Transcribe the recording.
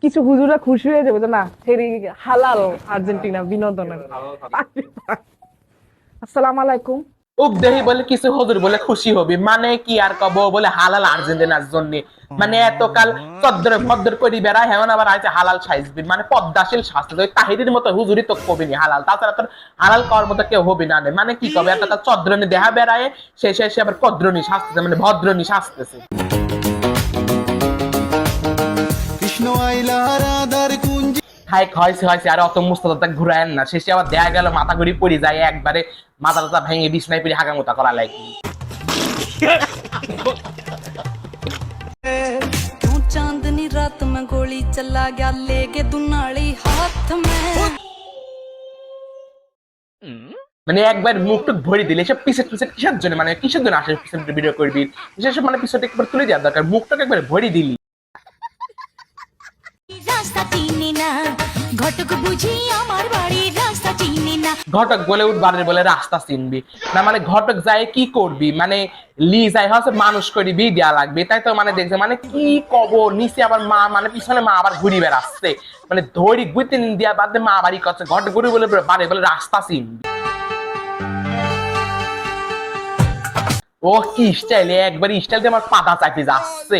কিছু হুজুরা খুশি হয়ে যাবে যে না হেরি হালাল আর্জেন্টিনা বিনোদনের। আসসালামু আলাইকুম। উপদেহি বলে কিছু হুজুর বলে খুশি হবি মানে কি আর কব বলে হালাল আর্জেন্টিনার জন্য মানে এতকাল চদ্দরে ভদ্র করি বেড়ায় হেমন আবার আইছে হালাল সাইজবি মানে পদ্মাশীল শাস্তি ওই তাহিরির মতো হুজুরি তো কবিনি হালাল তাছাড়া তোর হালাল করার মতো কেউ হবি না মানে কি কবে এতকাল চদ্রনি দেহা বেড়ায় শেষে এসে আবার পদ্রনি শাস্তিছে মানে ভদ্রনি শাস্তেছে কৃষ্ণ আইলা রাধার কুঞ্জ হাই হয়েছে হয়েছে আর অত মুস্তাদ ঘুরায়েন না শেষে আবার দেখা গেল মাথা ঘুরি পড়ি যায় একবারে মাথা টাথা ভেঙে বিছনায় পড়ি হাগামোতা করা লাগে क्यों चांदनी रात में गोली चला गया लेके दुनाली हाथ में মানে একবার মুখটুক ভরে দিলে সব পিছের পিছের কিসের জন্য মানে কিসের জন্য আসে পিছনে ভিডিও করবি বিশেষ মানে পিছনে একবার তুলে দেওয়ার দরকার মুখটাকে একবার ভরে দিলি রাস্তা চিনি না ঘটক বুঝি আমার বাড়ির রাস্তা চিনি না ঘটক বলে উঠবারের বলে রাস্তা চিনবি না মানে ঘটক যায় কি করবি মানে লি যাই হচ্ছে মানুষ করবি দেয়া লাগবে তাই তো মানে দেখছে মানে কি কব নিচে আবার মা মানে পিছনে মা আবার ঘুরি বেড়াচ্ছে মানে ধরি গুইতে দিয়া বাদে মা বাড়ি করছে ঘটক ঘুরি বলে বাড়ি বলে রাস্তা চিনবি ও কি স্টাইল একবার স্টাইল দিয়ে আমার পাতা চাপে যাচ্ছে